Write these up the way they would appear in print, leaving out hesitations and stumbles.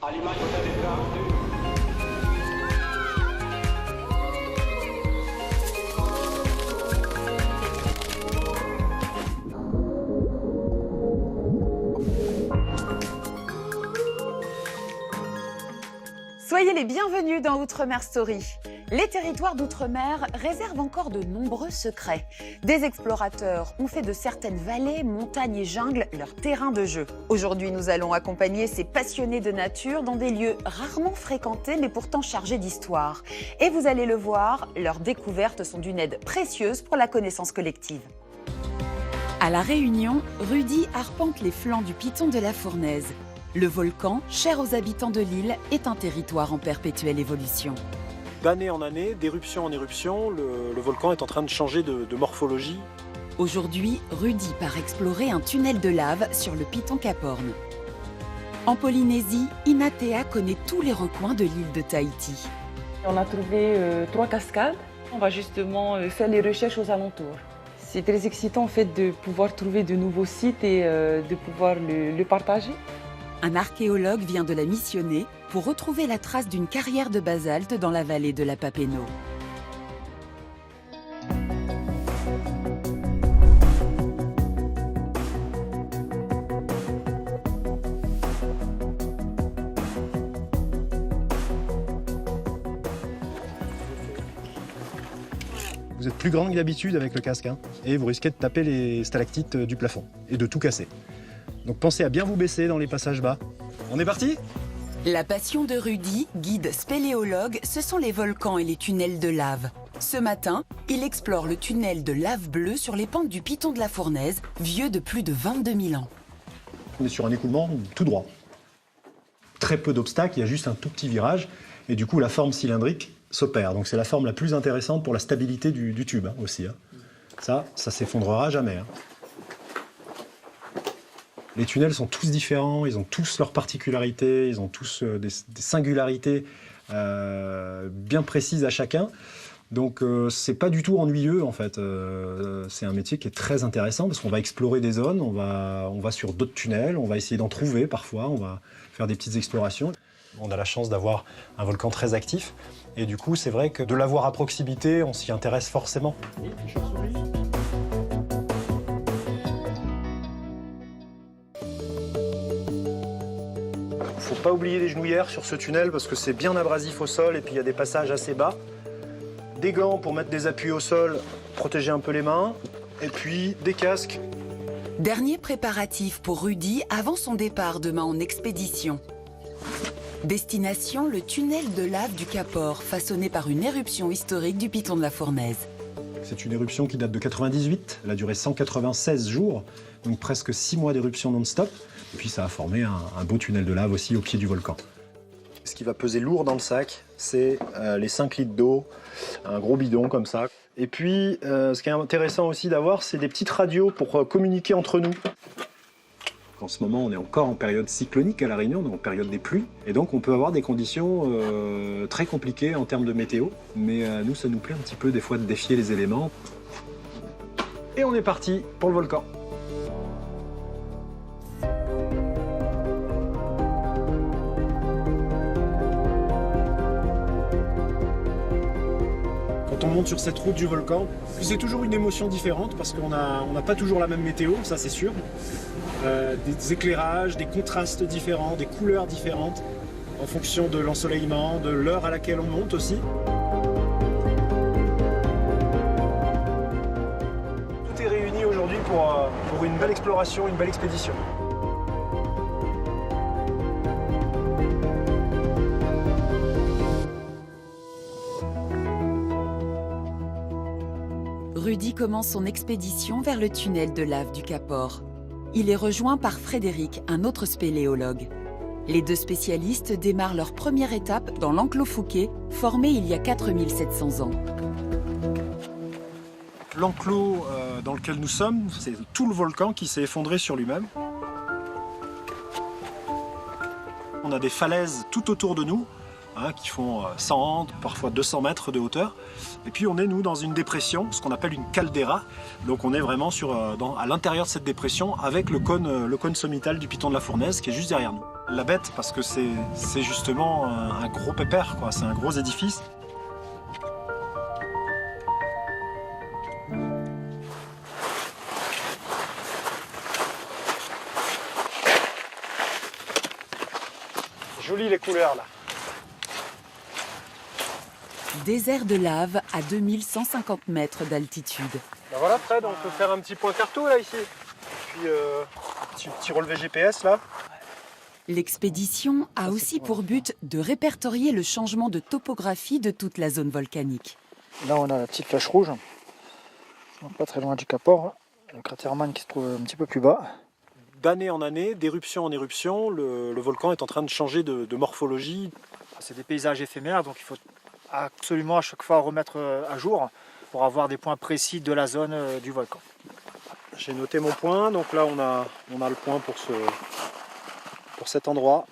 À l'image de la déclaration. Soyez les bienvenus dans Outremer Story. Les territoires d'Outre-mer réservent encore de nombreux secrets. Des explorateurs ont fait de certaines vallées, montagnes et jungles leur terrain de jeu. Aujourd'hui, nous allons accompagner ces passionnés de nature dans des lieux rarement fréquentés mais pourtant chargés d'histoire. Et vous allez le voir, leurs découvertes sont d'une aide précieuse pour la connaissance collective. À La Réunion, Rudy arpente les flancs du piton de la Fournaise. Le volcan, cher aux habitants de l'île, est un territoire en perpétuelle évolution. D'année en année, d'éruption en éruption, le volcan est en train de changer de morphologie. Aujourd'hui, Rudy part explorer un tunnel de lave sur le piton Cap Horn. En Polynésie, Inatea connaît tous les recoins de l'île de Tahiti. On a trouvé 3 cascades. On va justement faire les recherches aux alentours. C'est très excitant en fait de pouvoir trouver de nouveaux sites et de pouvoir le partager. Un archéologue vient de la missionner pour retrouver la trace d'une carrière de basalte dans la vallée de la Papineau. Vous êtes plus grande que d'habitude avec le casque, et vous risquez de taper les stalactites du plafond et de tout casser. Donc pensez à bien vous baisser dans les passages bas. On est parti ? La passion de Rudy, guide spéléologue, ce sont les volcans et les tunnels de lave. Ce matin, il explore le tunnel de lave bleue sur les pentes du piton de la Fournaise, vieux de plus de 22 000 ans. On est sur un écoulement tout droit. Très peu d'obstacles, il y a juste un tout petit virage, et du coup la forme cylindrique s'opère. Donc c'est la forme la plus intéressante pour la stabilité du tube aussi. Ça s'effondrera jamais. Les tunnels sont tous différents, ils ont tous leurs particularités, ils ont tous des singularités bien précises à chacun. Donc c'est pas du tout ennuyeux en fait. C'est un métier qui est très intéressant parce qu'on va explorer des zones, on va sur d'autres tunnels, on va essayer d'en trouver parfois, on va faire des petites explorations. On a la chance d'avoir un volcan très actif et du coup c'est vrai que de l'avoir à proximité, on s'y intéresse forcément. Faut pas oublier les genouillères sur ce tunnel parce que c'est bien abrasif au sol et puis il y a des passages assez bas. Des gants pour mettre des appuis au sol, protéger un peu les mains, et puis des casques. Dernier préparatif pour Rudy avant son départ demain en expédition. Destination, le tunnel de lave du Cap Horn, façonné par une éruption historique du piton de la Fournaise. C'est une éruption qui date de 98, elle a duré 196 jours, donc presque 6 mois d'éruption non-stop. Et puis ça a formé un beau tunnel de lave aussi au pied du volcan. Ce qui va peser lourd dans le sac, c'est les 5 litres d'eau, un gros bidon comme ça. Et puis, ce qui est intéressant aussi d'avoir, c'est des petites radios pour communiquer entre nous. En ce moment, on est encore en période cyclonique à La Réunion, donc en période des pluies. Et donc, on peut avoir des conditions très compliquées en termes de météo. Mais nous, ça nous plaît un petit peu des fois de défier les éléments. Et on est parti pour le volcan. Quand on monte sur cette route du volcan, c'est toujours une émotion différente parce qu'on n'a pas toujours la même météo, ça c'est sûr. Des éclairages, des contrastes différents, des couleurs différentes en fonction de l'ensoleillement, de l'heure à laquelle on monte aussi. Tout est réuni aujourd'hui pour une belle exploration, une belle expédition. Rudy commence son expédition vers le tunnel de lave du Cap Horn. Il est rejoint par Frédéric, un autre spéléologue. Les deux spécialistes démarrent leur première étape dans l'enclos Fouquet, formé il y a 4700 ans. L'enclos dans lequel nous sommes, c'est tout le volcan qui s'est effondré sur lui-même. On a des falaises tout autour de nous, qui font 100, parfois 200 mètres de hauteur. Et puis on est, nous, dans une dépression, ce qu'on appelle une caldeira. Donc on est vraiment à l'intérieur de cette dépression avec le cône sommital du piton de la Fournaise qui est juste derrière nous. La bête, parce que c'est justement un gros pépère, quoi. C'est un gros édifice. Jolies les couleurs là. Désert de lave à 2150 mètres d'altitude. Ben voilà Fred, on peut faire un petit point carto là ici. Puis petit relevé GPS là. L'expédition a aussi pour but de répertorier le changement de topographie de toute la zone volcanique. Là, on a la petite flèche rouge, pas très loin du Capor, le cratère Man qui se trouve un petit peu plus bas. D'année en année, d'éruption en éruption, le volcan est en train de changer de morphologie. C'est des paysages éphémères, donc il faut absolument à chaque fois remettre à jour pour avoir des points précis de la zone du volcan. J'ai noté mon point, donc là on a le point pour cet endroit.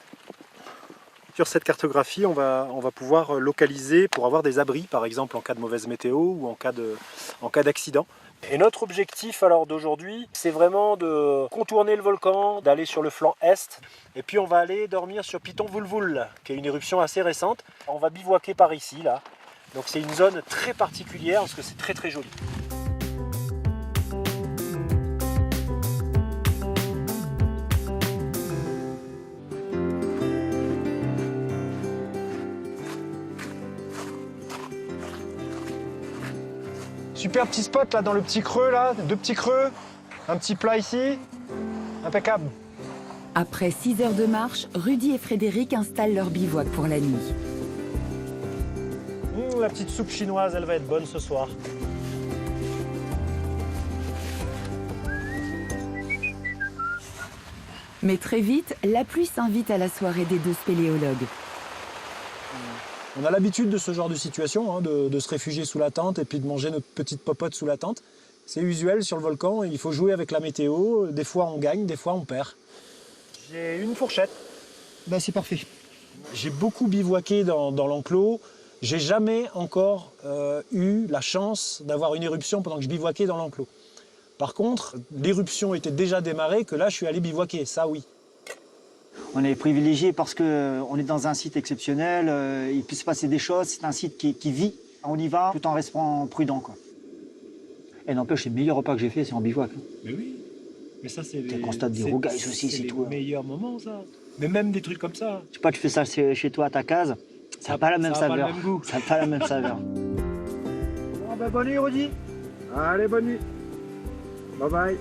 Sur cette cartographie, on va pouvoir localiser pour avoir des abris, par exemple en cas de mauvaise météo ou en cas d'accident. Et notre objectif alors d'aujourd'hui, c'est vraiment de contourner le volcan, d'aller sur le flanc est, et puis on va aller dormir sur Piton Vulvul, qui est une éruption assez récente. On va bivouaquer par ici, là. Donc c'est une zone très particulière parce que c'est très très joli. Super petit spot là dans le petit creux là, 2 petits creux, un petit plat ici, impeccable. Après 6 heures de marche, Rudy et Frédéric installent leur bivouac pour la nuit. La petite soupe chinoise, elle va être bonne ce soir. Mais très vite, la pluie s'invite à la soirée des 2 spéléologues. On a l'habitude de ce genre de situation, hein, de se réfugier sous la tente et puis de manger notre petite popote sous la tente. C'est usuel sur le volcan, il faut jouer avec la météo. Des fois on gagne, des fois on perd. J'ai une fourchette. Ben, c'est parfait. J'ai beaucoup bivouaqué dans l'enclos. J'ai jamais encore eu la chance d'avoir une éruption pendant que je bivouaquais dans l'enclos. Par contre, l'éruption était déjà démarrée, que là je suis allé bivouaquer, ça oui. On est privilégié parce qu'on est dans un site exceptionnel, il peut se passer des choses, c'est un site qui vit. On y va tout en restant prudent, quoi. Et n'empêche, les meilleurs repas que j'ai fait, c'est en bivouac. Mais oui, mais ça c'est... Tu constates des rougailles aussi, c'est tout. C'est les meilleurs moments ça. Mais même des trucs comme ça. Je sais pas, tu fais ça chez toi à ta case, ça n'a pas la même saveur. Pas le même goût. Ça n'a pas la même saveur. Bon, ben, bonne nuit Rudy. Allez, bonne nuit. Bye bye.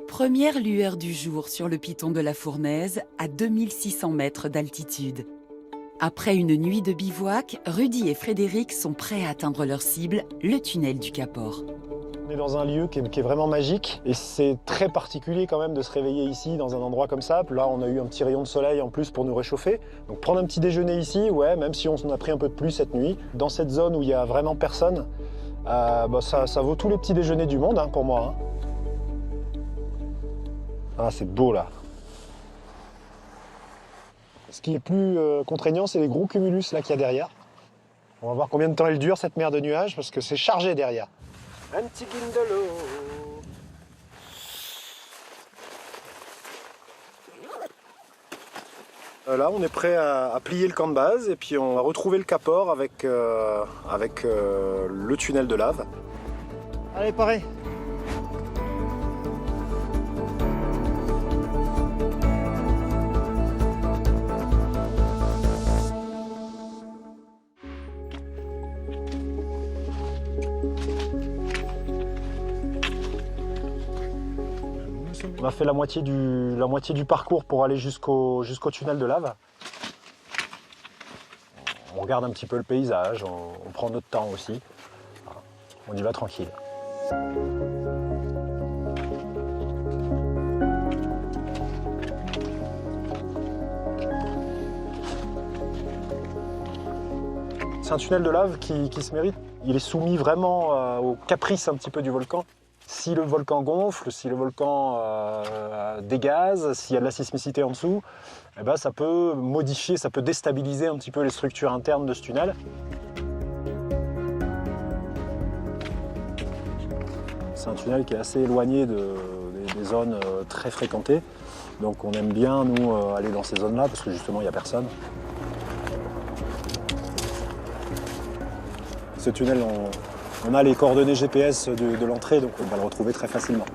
Première lueur du jour sur le piton de la Fournaise à 2600 mètres d'altitude. Après une nuit de bivouac, Rudy et Frédéric sont prêts à atteindre leur cible, le tunnel du Capor. On est dans un lieu qui est vraiment magique et c'est très particulier quand même de se réveiller ici dans un endroit comme ça. Là on a eu un petit rayon de soleil en plus pour nous réchauffer. Donc prendre un petit déjeuner ici, ouais, même si on a pris un peu de pluie cette nuit, dans cette zone où il n'y a vraiment personne, ça vaut tous les petits déjeuners du monde hein, pour moi. Hein. Ah c'est beau là. Ce qui est plus contraignant, c'est les gros cumulus là qu'il y a derrière. On va voir combien de temps elle dure cette mer de nuages parce que c'est chargé derrière. Un petit guindolo. Là, on est prêt à plier le camp de base et puis on va retrouver le Capor avec le tunnel de lave. Allez, pareil. On a fait la moitié du parcours pour aller jusqu'au tunnel de lave. On regarde un petit peu le paysage, on prend notre temps aussi. On y va tranquille. C'est un tunnel de lave qui se mérite. Il est soumis vraiment au caprice un petit peu du volcan. Si le volcan gonfle, si le volcan dégaze, s'il y a de la sismicité en dessous, eh ben ça peut modifier, ça peut déstabiliser un petit peu les structures internes de ce tunnel. C'est un tunnel qui est assez éloigné des zones très fréquentées. Donc on aime bien, nous, aller dans ces zones-là parce que justement, il n'y a personne. Ce tunnel, on a les coordonnées GPS de l'entrée, donc on va le retrouver très facilement.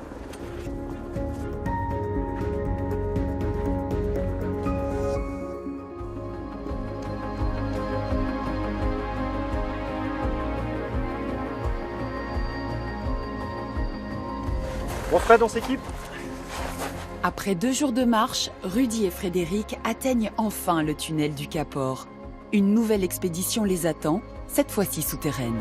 Bon Fred, on s'équipe? Après 2 jours de marche, Rudy et Frédéric atteignent enfin le tunnel du Cap-Or. Une nouvelle expédition les attend, cette fois-ci souterraine.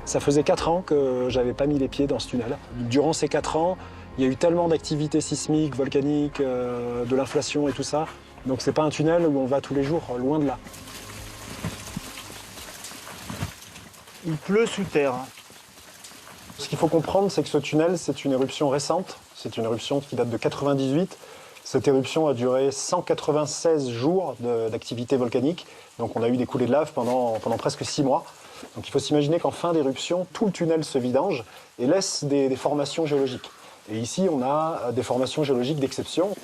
Ça faisait 4 ans que j'avais pas mis les pieds dans ce tunnel. Durant ces 4 ans, il y a eu tellement d'activités sismiques, volcaniques, de l'inflation et tout ça. Donc c'est pas un tunnel où on va tous les jours, loin de là. Il pleut sous terre. Ce qu'il faut comprendre, c'est que ce tunnel, c'est une éruption récente. C'est une éruption qui date de 98. Cette éruption a duré 196 jours d'activité volcanique. Donc on a eu des coulées de lave pendant presque 6 mois. Donc il faut s'imaginer qu'en fin d'éruption, tout le tunnel se vidange et laisse des formations géologiques. Et ici, on a des formations géologiques d'exception.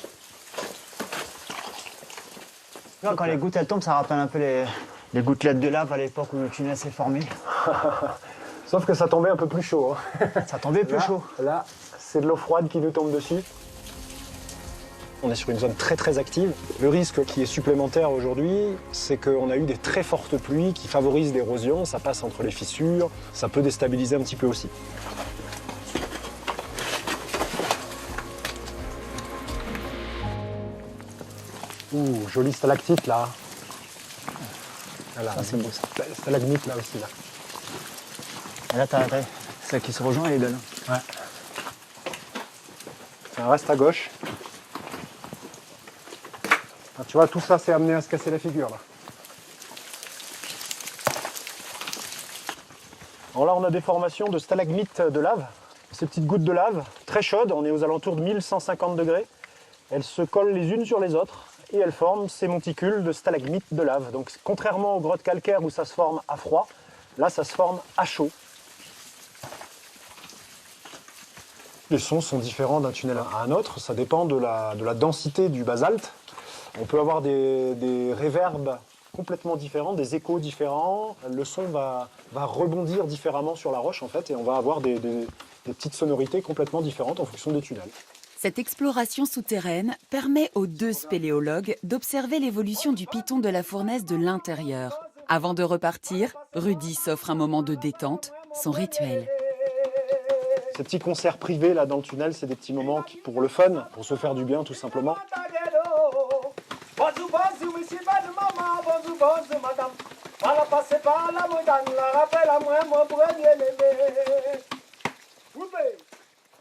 Quand les gouttes elles tombent, ça rappelle un peu les gouttelettes de lave à l'époque où le tunnel s'est formé. Sauf que ça tombait un peu plus chaud. Hein. Ça tombait plus chaud. Là, c'est de l'eau froide qui nous tombe dessus. On est sur une zone très très active. Le risque qui est supplémentaire aujourd'hui, c'est qu'on a eu des très fortes pluies qui favorisent l'érosion. Ça passe entre les fissures, ça peut déstabiliser un petit peu aussi. Ouh, jolie stalactite là. Voilà, Ça c'est beau ça. stalagmite là aussi là. Et là t'as celle qui se rejoint, elle est belle. Ouais. Ça reste à gauche. Ah, tu vois, tout ça, c'est amené à se casser la figure, là. Alors là, on a des formations de stalagmites de lave. Ces petites gouttes de lave, très chaudes, on est aux alentours de 1150 degrés. Elles se collent les unes sur les autres et elles forment ces monticules de stalagmites de lave. Donc, contrairement aux grottes calcaires où ça se forme à froid, là, ça se forme à chaud. Les sons sont différents d'un tunnel à un autre, ça dépend de la densité du basalte. On peut avoir des réverbes complètement différents, des échos différents. Le son va rebondir différemment sur la roche en fait et on va avoir des petites sonorités complètement différentes en fonction des tunnels. Cette exploration souterraine permet aux 2 spéléologues d'observer l'évolution du piton de la fournaise de l'intérieur. Avant de repartir, Rudy s'offre un moment de détente, son rituel. Ces petits concerts privés là dans le tunnel, c'est des petits moments pour le fun, pour se faire du bien tout simplement. Bonjour, bonjour, monsieur, bonjour, maman, bonjour, bonjour, madame. On va passer par la montagne, la rappelle à moi, mon premier bébé.